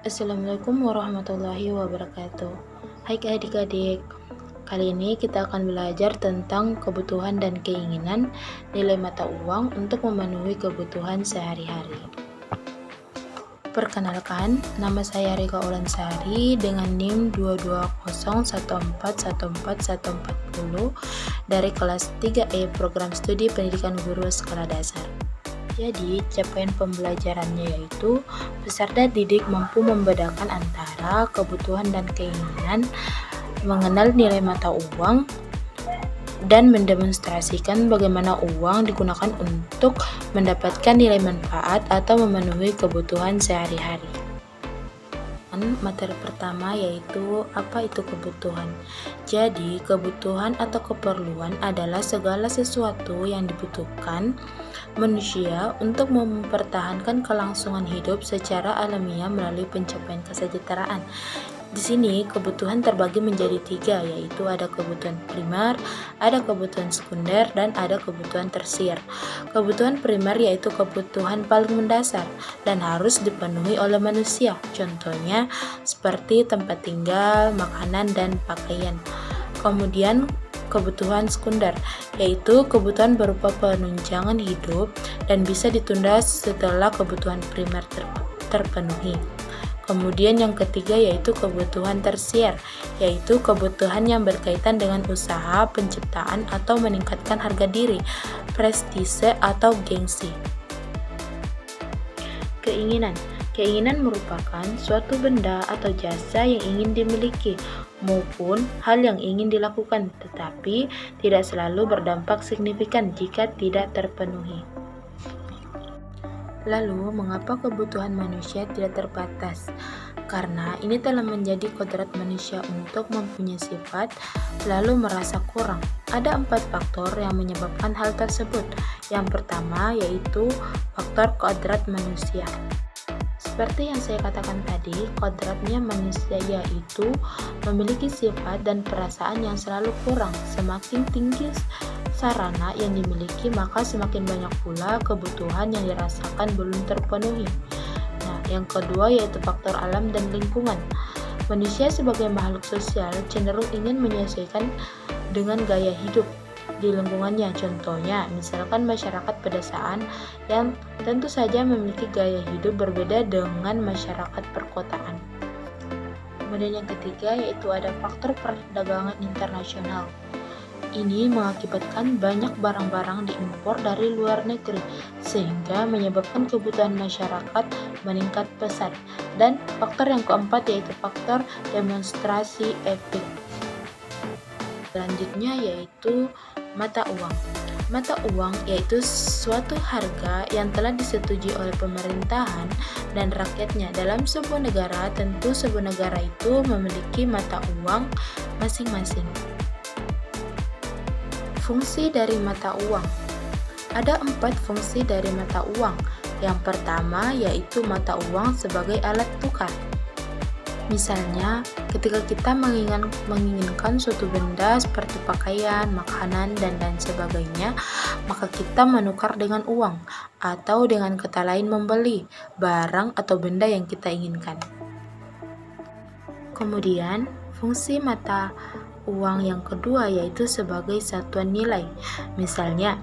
Assalamualaikum warahmatullahi wabarakatuh. Hai adik-adik, kali ini kita akan belajar tentang kebutuhan dan keinginan nilai mata uang untuk memenuhi kebutuhan sehari-hari. Perkenalkan, nama saya Rika Ulansari dengan NIM 22014141440 dari kelas 3E Program Studi Pendidikan Guru Sekolah Dasar. Jadi, capaian pembelajarannya yaitu peserta didik mampu membedakan antara kebutuhan dan keinginan, mengenal nilai mata uang, dan mendemonstrasikan bagaimana uang digunakan untuk mendapatkan nilai manfaat atau memenuhi kebutuhan sehari-hari. Materi pertama yaitu apa itu kebutuhan. Jadi, kebutuhan atau keperluan adalah segala sesuatu yang dibutuhkan manusia untuk mempertahankan kelangsungan hidup secara alamiah melalui pencapaian kesejahteraan. Di sini kebutuhan terbagi menjadi 3, yaitu ada kebutuhan primer, ada kebutuhan sekunder, dan ada kebutuhan tersier. Kebutuhan primer yaitu kebutuhan paling mendasar dan harus dipenuhi oleh manusia. Contohnya seperti tempat tinggal, makanan, dan pakaian. Kemudian kebutuhan sekunder yaitu kebutuhan berupa penunjangan hidup dan bisa ditunda setelah kebutuhan primer terpenuhi. Kemudian yang ketiga yaitu kebutuhan tersier, yaitu kebutuhan yang berkaitan dengan usaha, penciptaan, atau meningkatkan harga diri, prestise, atau gengsi. Keinginan merupakan suatu benda atau jasa yang ingin dimiliki maupun hal yang ingin dilakukan, tetapi tidak selalu berdampak signifikan jika tidak terpenuhi. Lalu, mengapa kebutuhan manusia tidak terbatas? Karena ini telah menjadi kodrat manusia untuk mempunyai sifat lalu merasa kurang. Ada 4 faktor yang menyebabkan hal tersebut. Yang pertama yaitu faktor kodrat manusia. Seperti yang saya katakan tadi, kodratnya manusia yaitu memiliki sifat dan perasaan yang selalu kurang. Semakin tinggi sarana yang dimiliki, maka semakin banyak pula kebutuhan yang dirasakan belum terpenuhi. Nah, yang kedua yaitu faktor alam dan lingkungan. Manusia sebagai makhluk sosial cenderung ingin menyesuaikan dengan gaya hidup di lingkungannya. Contohnya, misalkan masyarakat pedesaan yang tentu saja memiliki gaya hidup berbeda dengan masyarakat perkotaan. Kemudian yang ketiga yaitu ada faktor perdagangan internasional. Ini mengakibatkan banyak barang-barang diimpor dari luar negeri sehingga menyebabkan kebutuhan masyarakat meningkat pesat. Dan faktor yang keempat yaitu faktor demonstrasi efek. Selanjutnya yaitu mata uang. Mata uang yaitu suatu harga yang telah disetujui oleh pemerintahan dan rakyatnya. Dalam sebuah negara, tentu sebuah negara itu memiliki mata uang masing-masing. Fungsi dari mata uang. Ada 4 fungsi dari mata uang. Yang pertama yaitu mata uang sebagai alat tukar. Misalnya, ketika kita menginginkan suatu benda seperti pakaian, makanan, dan lain sebagainya, maka kita menukar dengan uang atau dengan kata lain membeli barang atau benda yang kita inginkan. Kemudian, fungsi mata uang yang kedua yaitu sebagai satuan nilai. Misalnya,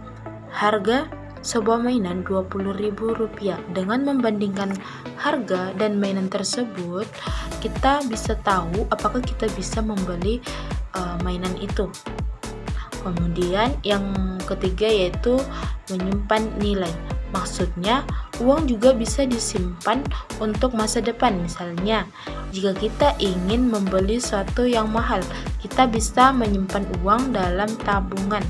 harga sebuah mainan Rp20.000. Dengan membandingkan harga dan mainan tersebut, kita bisa tahu apakah kita bisa membeli mainan itu. Kemudian yang ketiga yaitu menyimpan nilai. Maksudnya, uang juga bisa disimpan untuk masa depan. Misalnya, jika kita ingin membeli sesuatu yang mahal, kita bisa menyimpan uang dalam tabungan.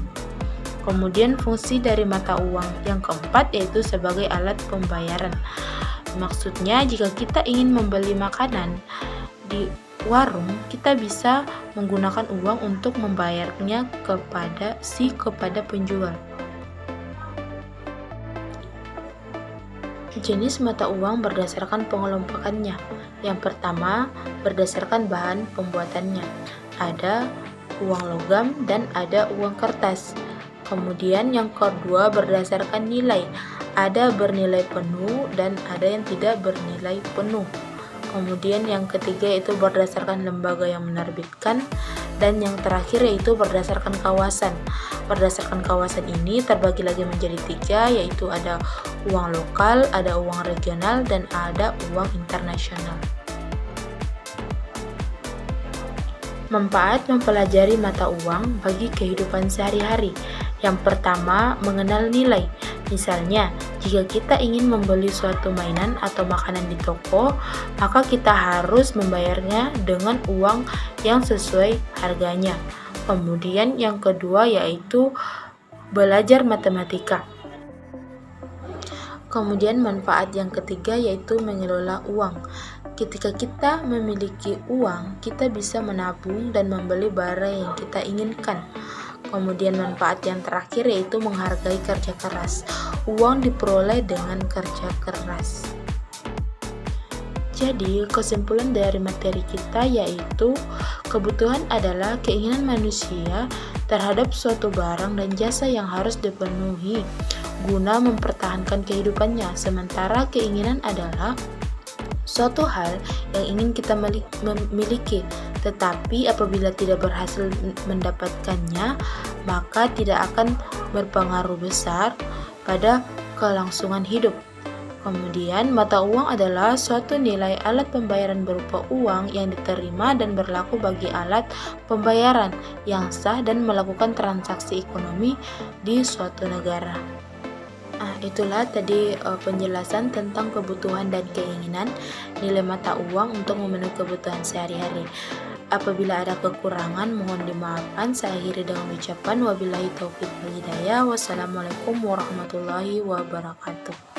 Kemudian fungsi dari mata uang yang keempat yaitu sebagai alat pembayaran. Maksudnya, jika kita ingin membeli makanan di warung, kita bisa menggunakan uang untuk membayarnya kepada penjual. Jenis mata uang berdasarkan pengelompokannya. Yang pertama, berdasarkan bahan pembuatannya. Ada uang logam dan ada uang kertas. Kemudian yang kedua berdasarkan nilai. Ada bernilai penuh dan ada yang tidak bernilai penuh. Kemudian yang ketiga yaitu berdasarkan lembaga yang menerbitkan, dan yang terakhir yaitu berdasarkan kawasan. Berdasarkan kawasan ini terbagi lagi menjadi 3, yaitu ada uang lokal, ada uang regional, dan ada uang internasional. Manfaat mempelajari mata uang bagi kehidupan sehari-hari. Yang pertama, mengenal nilai. Misalnya, jika kita ingin membeli suatu mainan atau makanan di toko, maka kita harus membayarnya dengan uang yang sesuai harganya. Kemudian yang kedua yaitu belajar matematika. Kemudian manfaat yang ketiga yaitu mengelola uang. Ketika kita memiliki uang, kita bisa menabung dan membeli barang yang kita inginkan. Kemudian manfaat yang terakhir yaitu menghargai kerja keras. Uang diperoleh dengan kerja keras. Jadi, kesimpulan dari materi kita yaitu kebutuhan adalah keinginan manusia terhadap suatu barang dan jasa yang harus dipenuhi guna mempertahankan kehidupannya, sementara keinginan adalah suatu hal yang ingin kita miliki, tetapi apabila tidak berhasil mendapatkannya, maka tidak akan berpengaruh besar pada kelangsungan hidup. Kemudian, mata uang adalah suatu nilai alat pembayaran berupa uang yang diterima dan berlaku bagi alat pembayaran yang sah dan melakukan transaksi ekonomi di suatu negara. Itulah tadi penjelasan tentang kebutuhan dan keinginan nilai mata uang untuk memenuhi kebutuhan sehari-hari. Apabila ada kekurangan, mohon dimaafkan. Saya akhiri dengan ucapan wabillahi taufiq wal hidayah. Wassalamualaikum warahmatullahi wabarakatuh.